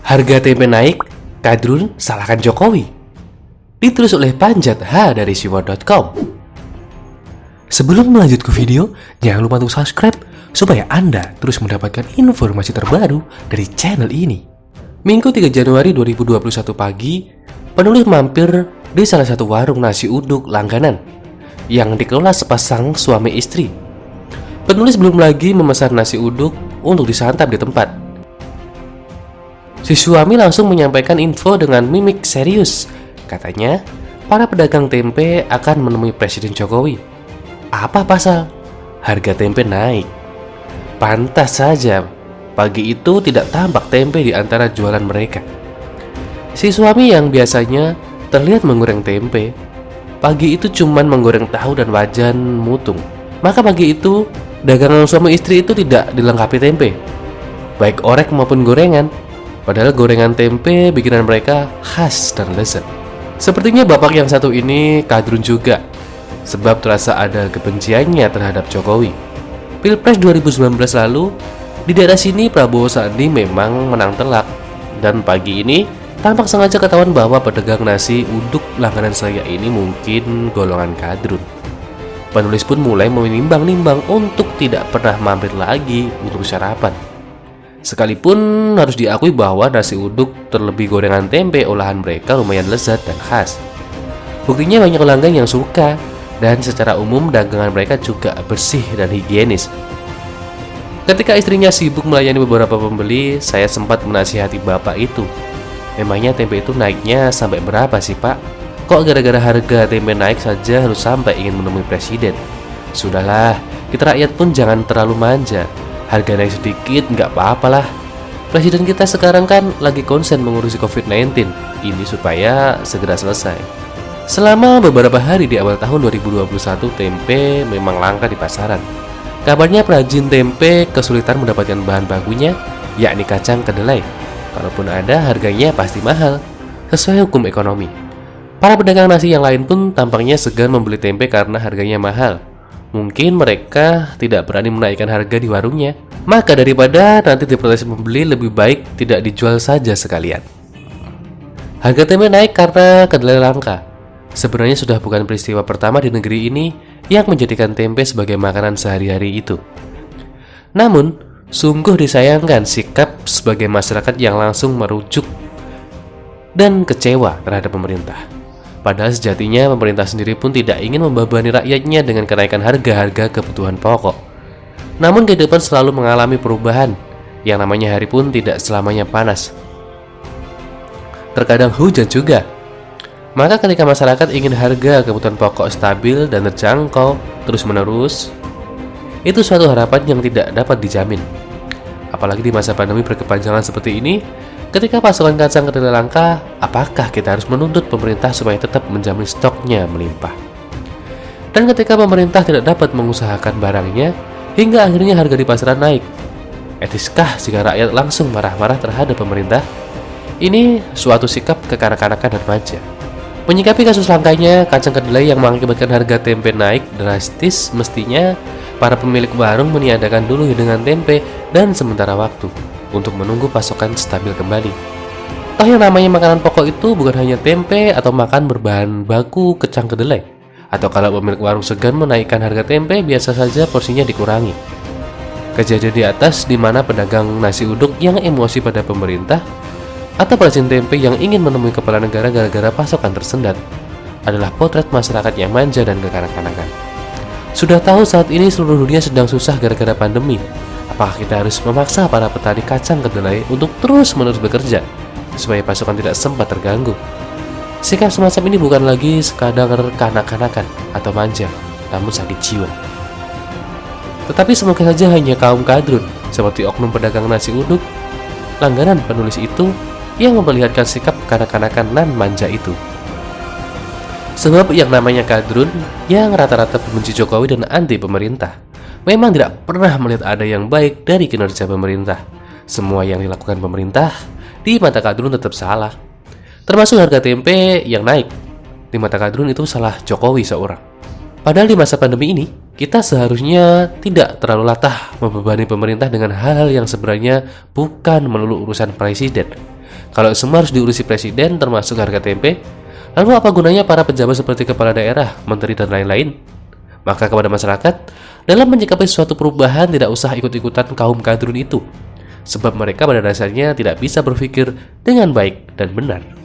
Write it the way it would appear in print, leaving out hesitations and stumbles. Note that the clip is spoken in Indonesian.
Harga tempe naik, Kadrun salahkan Jokowi. Ditulis oleh Panjat H dari siwa.com. Sebelum melanjut ke video, jangan lupa untuk subscribe supaya Anda terus mendapatkan informasi terbaru dari channel ini. Minggu 3 Januari 2021 pagi, penulis mampir di salah satu warung nasi uduk langganan yang dikelola sepasang suami istri. Penulis belum lagi memesan nasi uduk untuk disantap di tempat. Si suami langsung menyampaikan info dengan mimik serius. Katanya, para pedagang tempe akan menemui Presiden Jokowi. Apa pasal? Harga tempe naik. Pantas saja, pagi itu tidak tampak tempe di antara jualan mereka. Si suami yang biasanya terlihat menggoreng tempe, pagi itu cuman menggoreng tahu dan wajan mutung. Maka pagi itu, dagangan suami istri itu tidak dilengkapi tempe, baik orek maupun gorengan. Padahal gorengan tempe bikinan mereka khas dan lezat. Sepertinya bapak yang satu ini Kadrun juga, sebab terasa ada kebenciannya terhadap Jokowi. Pilpres 2019 lalu, di daerah sini Prabowo Sandi memang menang telak. Dan pagi ini, tampak sengaja ketahuan bahwa pedagang nasi uduk langganan saya ini mungkin golongan Kadrun. Penulis pun mulai menimbang-nimbang untuk tidak pernah mampir lagi untuk sarapan. Sekalipun harus diakui bahwa nasi uduk terlebih gorengan tempe olahan mereka lumayan lezat dan khas. Buktinya banyak pelanggan yang suka, dan secara umum dagangan mereka juga bersih dan higienis. Ketika istrinya sibuk melayani beberapa pembeli, saya sempat menasihati bapak itu. Memangnya tempe itu naiknya sampai berapa sih pak? Kok gara-gara harga tempe naik saja harus sampai ingin menemui presiden? Sudahlah, kita rakyat pun jangan terlalu manja. Harga naik sedikit nggak apa-apalah. Presiden kita sekarang kan lagi konsen mengurusi COVID-19 ini supaya segera selesai. Selama beberapa hari di awal tahun 2021, tempe memang langka di pasaran. Kabarnya perajin tempe kesulitan mendapatkan bahan bakunya, yakni kacang kedelai. Kalaupun ada, harganya pasti mahal, sesuai hukum ekonomi. Para pedagang nasi yang lain pun tampaknya segan membeli tempe karena harganya mahal. Mungkin mereka tidak berani menaikkan harga di warungnya. Maka daripada nanti diprotes pembeli, lebih baik tidak dijual saja sekalian. Harga tempe naik karena kedelai langka. Sebenarnya sudah bukan peristiwa pertama di negeri ini yang menjadikan tempe sebagai makanan sehari-hari itu. Namun, sungguh disayangkan sikap sebagai masyarakat yang langsung merujuk dan kecewa terhadap pemerintah. Padahal sejatinya pemerintah sendiri pun tidak ingin membebani rakyatnya dengan kenaikan harga-harga kebutuhan pokok. Namun kehidupan selalu mengalami perubahan. Yang namanya hari pun tidak selamanya panas. Terkadang hujan juga. Maka ketika masyarakat ingin harga kebutuhan pokok stabil dan terjangkau terus-menerus, itu suatu harapan yang tidak dapat dijamin. Apalagi di masa pandemi berkepanjangan seperti ini, ketika pasokan kacang kedelai langka, apakah kita harus menuntut pemerintah supaya tetap menjamin stoknya melimpah? Dan ketika pemerintah tidak dapat mengusahakan barangnya, hingga akhirnya harga di pasaran naik, etiskah jika rakyat langsung marah-marah terhadap pemerintah? Ini suatu sikap kekanak-kanakan dan manja. Menyikapi kasus langkanya kacang kedelai yang mengakibatkan harga tempe naik drastis, mestinya para pemilik warung meniadakan dulu hidangan tempe dan sementara waktu untuk menunggu pasokan stabil kembali. Toh yang namanya makanan pokok itu bukan hanya tempe atau makan berbahan baku kacang kedelai. Atau kalau pemilik warung segan menaikkan harga tempe, biasa saja porsinya dikurangi. Kejadian di atas di mana pedagang nasi uduk yang emosi pada pemerintah atau perajin tempe yang ingin menemui kepala negara gara-gara pasokan tersendat adalah potret masyarakat yang manja dan kekanak-kanakan. Sudah tahu saat ini seluruh dunia sedang susah gara-gara pandemi. Apakah kita harus memaksa para petani kacang kedelai untuk terus-menerus bekerja supaya pasokan tidak sempat terganggu? Sikap semacam ini bukan lagi sekadar kanak-kanakan atau manja, namun sakit jiwa. Tetapi semoga saja hanya kaum Kadrun seperti oknum pedagang nasi uduk langganan penulis itu yang memperlihatkan sikap kanak-kanakan nan manja itu. Sebab yang namanya Kadrun yang rata-rata membenci Jokowi dan anti pemerintah memang tidak pernah melihat ada yang baik dari kinerja pemerintah. Semua yang dilakukan pemerintah di mata Kadrun tetap salah. Termasuk harga tempe yang naik. Di mata Kadrun itu salah Jokowi seorang. Padahal di masa pandemi ini, kita seharusnya tidak terlalu latah membebani pemerintah dengan hal-hal yang sebenarnya bukan melulu urusan presiden. Kalau semua harus diurusi presiden termasuk harga tempe, lalu apa gunanya para pejabat seperti kepala daerah, menteri, dan lain-lain? Maka kepada masyarakat, dalam menyikapi suatu perubahan tidak usah ikut-ikutan kaum kadrun itu, sebab mereka pada dasarnya tidak bisa berpikir dengan baik dan benar.